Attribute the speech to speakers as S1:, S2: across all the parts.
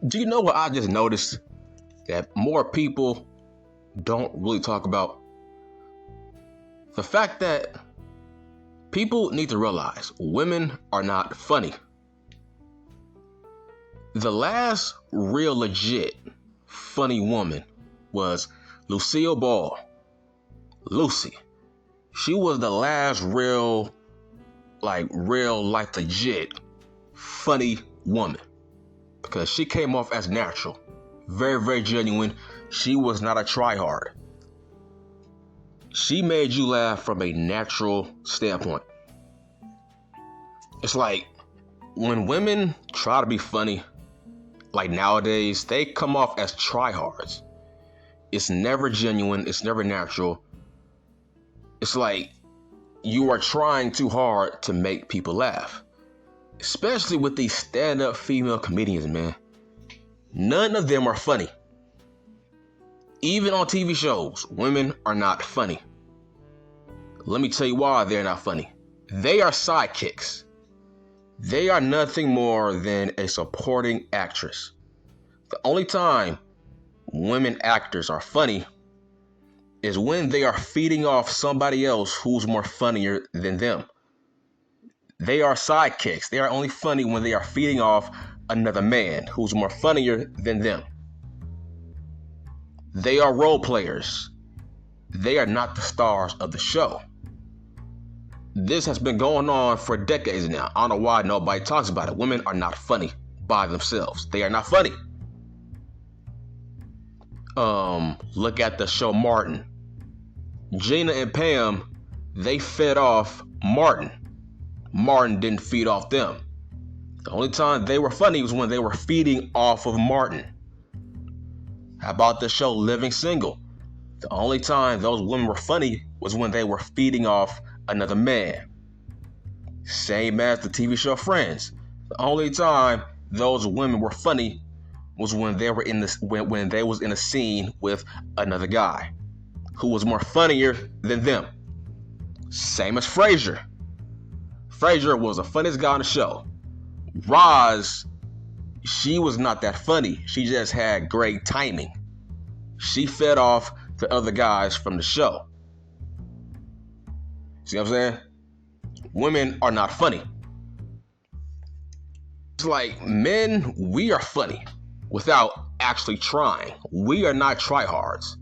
S1: Do you know what I just noticed? That more people don't really talk about the fact that people need to realize women are not funny. The last real legit funny woman was Lucille Ball. Lucy. She was the last real life legit funny woman because she came off as natural, very, very genuine. She was not a tryhard. She made you laugh from a natural standpoint. It's like when women try to be funny, like nowadays, they come off as tryhards. It's never genuine. It's never natural. It's like you are trying too hard to make people laugh. Especially with these stand-up female comedians, man. None of them are funny. Even on TV shows, women are not funny. Let me tell you why they're not funny. They are sidekicks. They are nothing more than a supporting actress. The only time women actors are funny is when they are feeding off somebody else who's more funnier than them. They are sidekicks. They are only funny when they are feeding off another man who's more funnier than them. They are role players. They are not the stars of the show. This has been going on for decades now. I don't know why nobody talks about it. Women are not funny by themselves. They are not funny. Look at the show Martin. Gina and Pam, they fed off Martin. Martin didn't feed off them. The only time they were funny was when they were feeding off of Martin. How about the show Living Single? The only time those women were funny was when they were feeding off another man. Same as the TV show Friends. The only time those women were funny was when they were when they was in a scene with another guy who was more funnier than them. Same as Frasier. Frasier was the funniest guy on the show. Roz, she was not that funny. She just had great timing. She fed off the other guys from the show. See what I'm saying? Women are not funny. It's like men, we are funny without actually trying. We are not tryhards.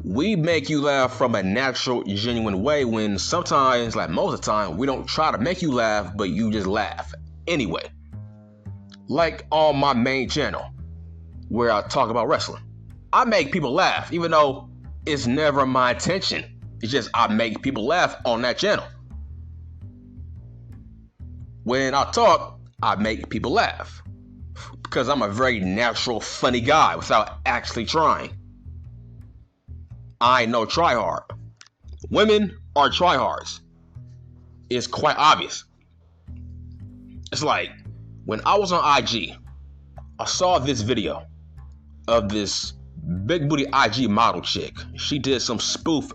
S1: We make you laugh from a natural, genuine way when sometimes, like most of the time, we don't try to make you laugh, but you just laugh anyway. Like on my main channel, where I talk about wrestling. I make people laugh, even though it's never my intention. It's just I make people laugh on that channel. When I talk, I make people laugh. Because I'm a very natural, funny guy without actually trying. I ain't no tryhard. Women are tryhards. It's quite obvious. It's like when I was on IG, I saw this video of this big booty IG model chick. She did some spoof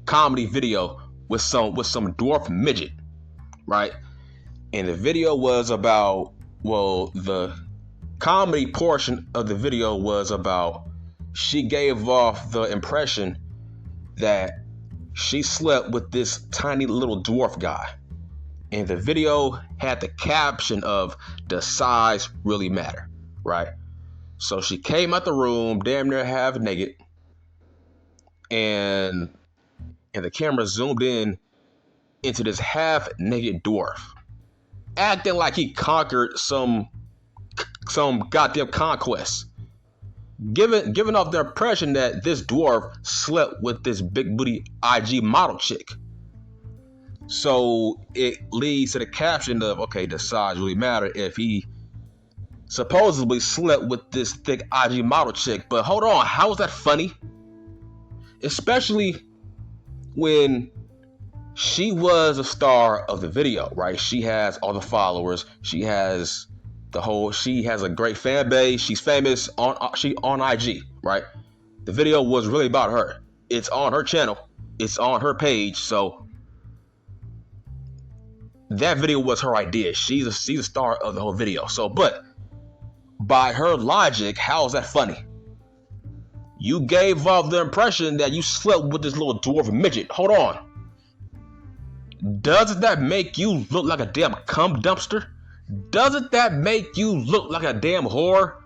S1: comedy video with some dwarf midget, right? And the video was about, the comedy portion of the video was about, she gave off the impression that she slept with this tiny little dwarf guy. And the video had the caption of, "Does size really matter?" Right? So she came out the room damn near half naked, and the camera zoomed in into this half naked dwarf, acting like he conquered some goddamn conquest. Giving off the impression that this dwarf slept with this big booty IG model chick. So it leads to the caption of, okay, does size really matter if he supposedly slept with this thick IG model chick? But hold on, how is that funny? Especially when she was a star of the video, right? She has all the followers. She has a great fan base. She's famous on IG, right? The video was really about her. It's on her channel. It's on her page. So that video was her idea. She's a star of the whole video. So, but by her logic, how's that funny? You gave off the impression that you slept with this little dwarf midget. Hold on. Doesn't that make you look like a damn cum dumpster? Doesn't that make you look like a damn whore?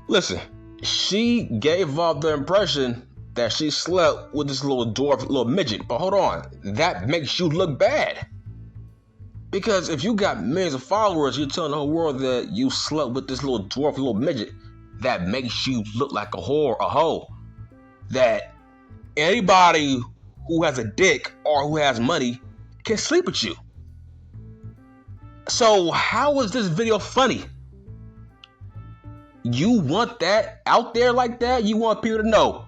S1: Listen, she gave off the impression that she slept with this little dwarf, little midget. But hold on, that makes you look bad. Because if you got millions of followers, you're telling the whole world that you slept with this little dwarf, little midget. That makes you look like a whore, a hoe. That anybody who has a dick or who has money can sleep with you. So how is this video funny? You want that out there like that? You want people to know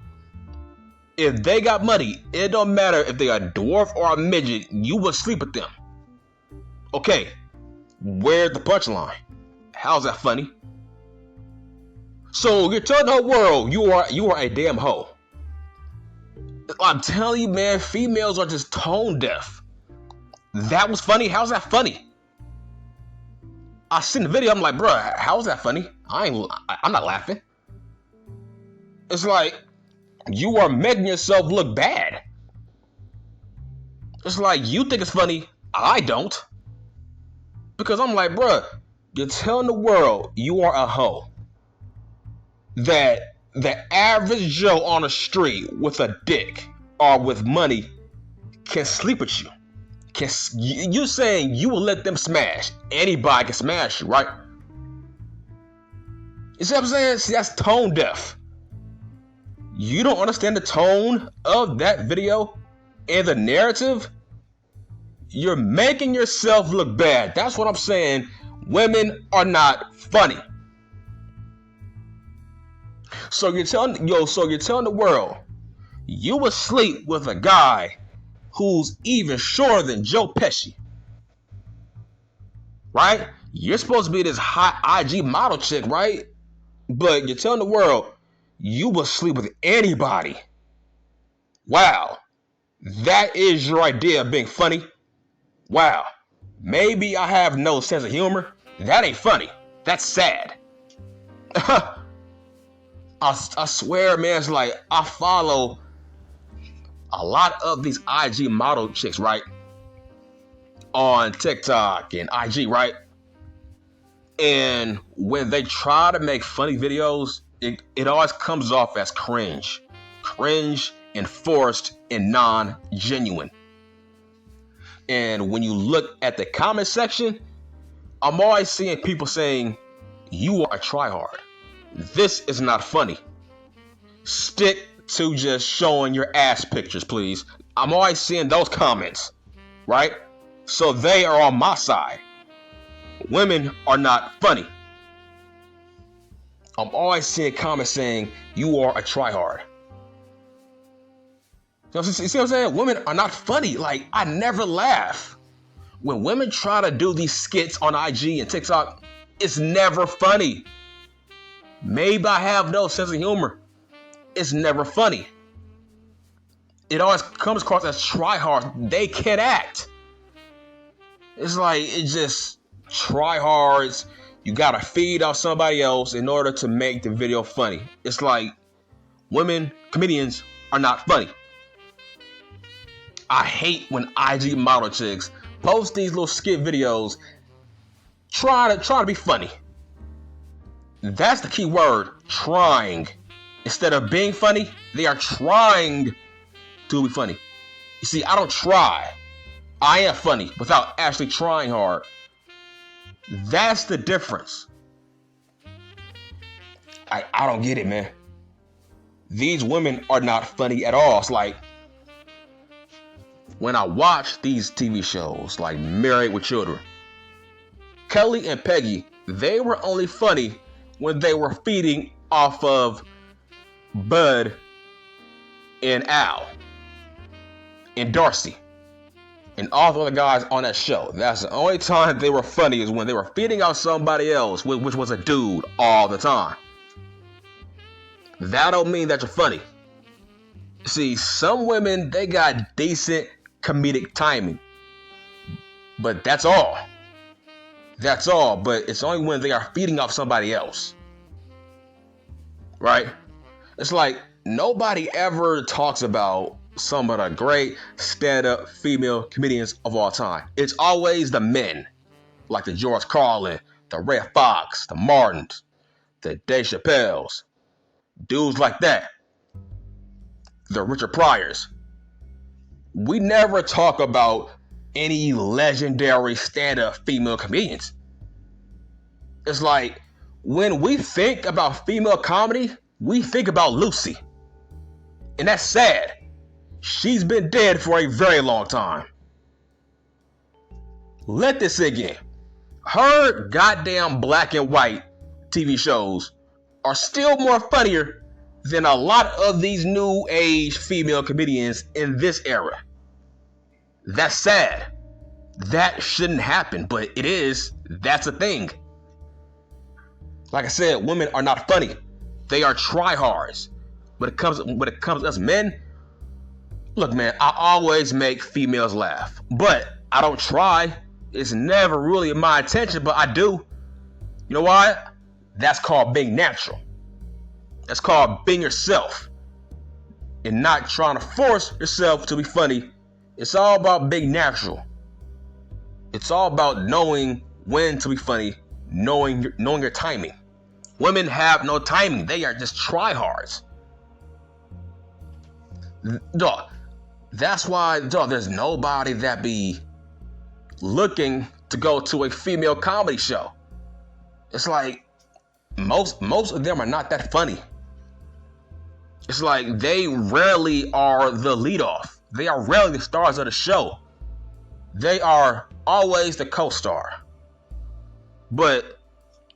S1: if they got money, it don't matter if they are a dwarf or a midget, you will sleep with them. Okay, where's the punchline? How's that funny? So you're telling the whole world you are a damn hoe. I'm telling you, man, females are just tone deaf. That was funny? How's that funny? I seen the video, I'm like, bruh, how's that funny? I'm not laughing. It's like, you are making yourself look bad. It's like, you think it's funny, I don't. Because I'm like, bruh, you're telling the world you are a hoe. That the average Joe on the street with a dick or with money can sleep with you. You're saying you will let them smash. Anybody can smash you, right? You see what I'm saying? See, that's tone deaf. You don't understand the tone of that video and the narrative? You're making yourself look bad. That's what I'm saying. Women are not funny. So you're telling the world you will sleep with a guy who's even shorter than Joe Pesci. Right? You're supposed to be this hot IG model chick, right? But you're telling the world you will sleep with anybody. Wow. That is your idea of being funny? Wow. Maybe I have no sense of humor. That ain't funny. That's sad. I swear, man, it's like I follow a lot of these IG model chicks, right? On TikTok and IG, right? And when they try to make funny videos, it always comes off as cringe. Cringe and forced and non-genuine. And when you look at the comment section, I'm always seeing people saying, you are a tryhard. This is not funny. Stick to just showing your ass pictures, please. I'm always seeing those comments, right? So they are on my side. Women are not funny. I'm always seeing comments saying, you are a tryhard. You see what I'm saying? Women are not funny. Like, I never laugh. When women try to do these skits on IG and TikTok, it's never funny. Maybe I have no sense of humor. It's never funny. It always comes across as tryhards. They can't act. It's like, it's just tryhards. You gotta feed off somebody else in order to make the video funny. It's like women, comedians are not funny. I hate when IG model chicks post these little skit videos try to be funny. That's the key word, trying. Instead of being funny, they are trying to be funny. You see, I don't try. I am funny without actually trying hard. That's the difference. I don't get it, man. These women are not funny at all. It's like, when I watch these TV shows like Married with Children, Kelly and Peggy, they were only funny when they were feeding off of Bud and Al and Darcy and all the other guys on that show. That's the only time they were funny, is when they were feeding off somebody else, which was a dude all the time. That don't mean that you're funny. See, some women, they got decent comedic timing, but that's all. That's all, but it's only when they are feeding off somebody else. Right? It's like nobody ever talks about some of the great stand-up female comedians of all time. It's always the men, like the George Carlin, the Ray Fox, the Martins, the Dave Chappelles, dudes like that, the Richard Pryors. We never talk about any legendary stand-up female comedians. It's like when we think about female comedy, we think about Lucy. And that's sad. She's been dead for a very long time. Let this sink in. Her goddamn black and white TV shows are still more funnier than a lot of these new age female comedians in this era. That's sad. That shouldn't happen, but it is. That's a thing. Like I said, women are not funny. They are tryhards. When it comes to us men, look, man, I always make females laugh, but I don't try. It's never really my intention, but I do. You know why? That's called being natural. That's called being yourself and not trying to force yourself to be funny. It's all about being natural. It's all about knowing when to be funny, knowing your timing. Women have no timing. They are just tryhards. Dog, that's why, dog, there's nobody that be looking to go to a female comedy show. It's like most of them are not that funny. It's like they rarely are the leadoff. They are rarely the stars of the show. They are always the co-star. But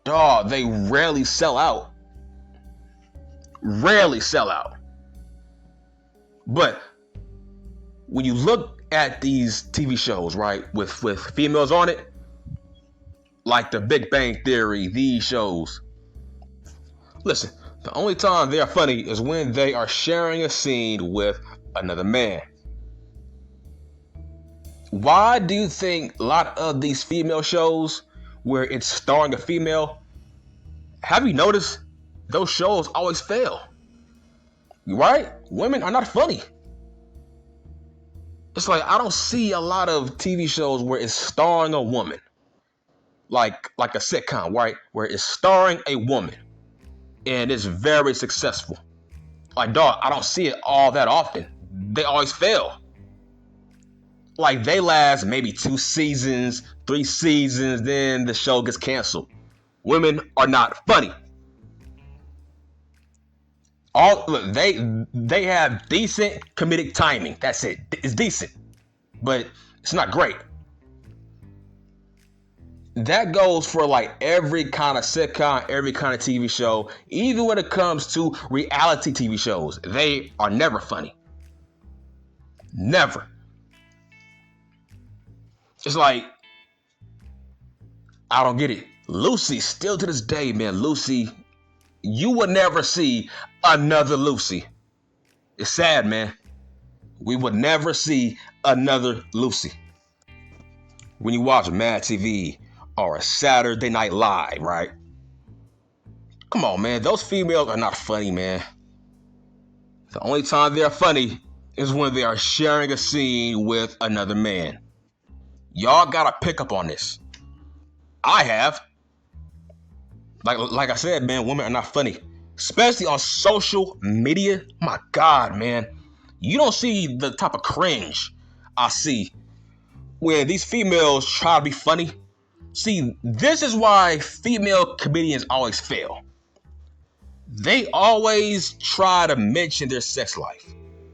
S1: dog, they rarely sell out. Rarely sell out. But when you look at these TV shows, right, with females on it, like The Big Bang Theory, these shows, listen, the only time they are funny is when they are sharing a scene with another man. Why do you think a lot of these female shows where it's starring a female, have you noticed those shows always fail? Right? Women are not funny. It's like I don't see a lot of TV shows where it's starring a woman. Like a sitcom, right? Where it's starring a woman and it's very successful. Like, dog, I don't see it all that often. They always fail. Like, they last maybe 2 seasons, 3 seasons, then the show gets canceled. Women are not funny. Look, they have decent comedic timing. That's it. It's decent, but it's not great. That goes for like every kind of sitcom, every kind of TV show. Even when it comes to reality TV shows, they are never funny. Never. It's like, I don't get it. Lucy, still to this day, man, Lucy, you would never see another Lucy. It's sad, man. We would never see another Lucy. When you watch Mad TV or a Saturday Night Live, right? Come on, man. Those females are not funny, man. The only time they're funny is when they are sharing a scene with another man. Y'all gotta pick up on this. I have. Like I said, man, women are not funny. Especially on social media. My God, man. You don't see the type of cringe I see when these females try to be funny. See, this is why female comedians always fail. They always try to mention their sex life.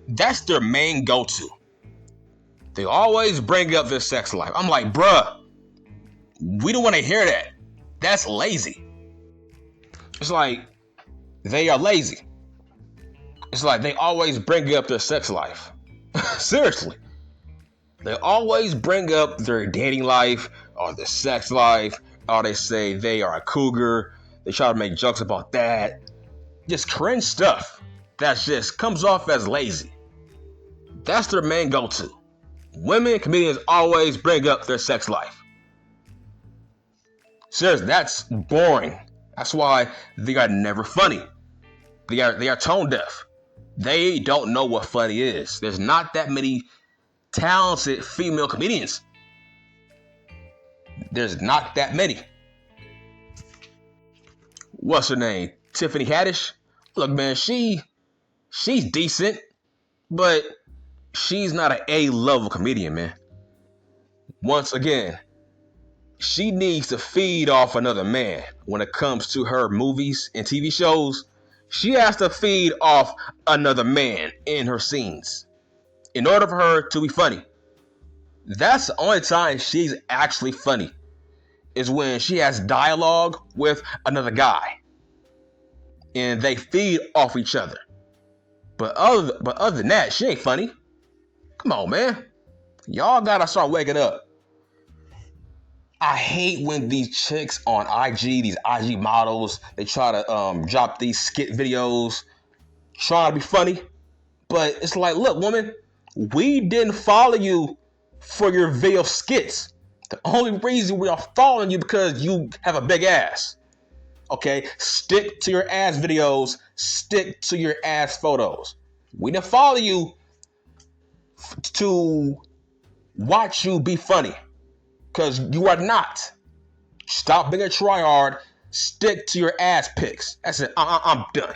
S1: That's their main go-to. They always bring up their sex life. I'm like, bruh, we don't want to hear that. That's lazy. It's like they are lazy. It's like they always bring up their sex life. Seriously. They always bring up their dating life or their sex life, or they say they are a cougar. They try to make jokes about that. Just cringe stuff that just comes off as lazy. That's their main go-to. Women comedians always bring up their sex life. Seriously, that's boring. That's why they are never funny. They are tone deaf. They don't know what funny is. There's not that many talented female comedians. There's not that many. What's her name? Tiffany Haddish. Look, man, she's decent, but she's not an A-level comedian, man. Once again, she needs to feed off another man when it comes to her movies and TV shows. She has to feed off another man in her scenes in order for her to be funny. That's the only time she's actually funny, is when she has dialogue with another guy and they feed off each other. But other than that, she ain't funny. Come on, man. Y'all gotta start waking up. I hate when these chicks on IG, these IG models, they try to drop these skit videos, trying to be funny. But it's like, look, woman, we didn't follow you for your video skits. The only reason we are following you because you have a big ass. Okay, stick to your ass videos, stick to your ass photos. We didn't follow you to watch you be funny, because you are not. Stop being a tryhard. Stick to your ass pics. That's it. I'm done.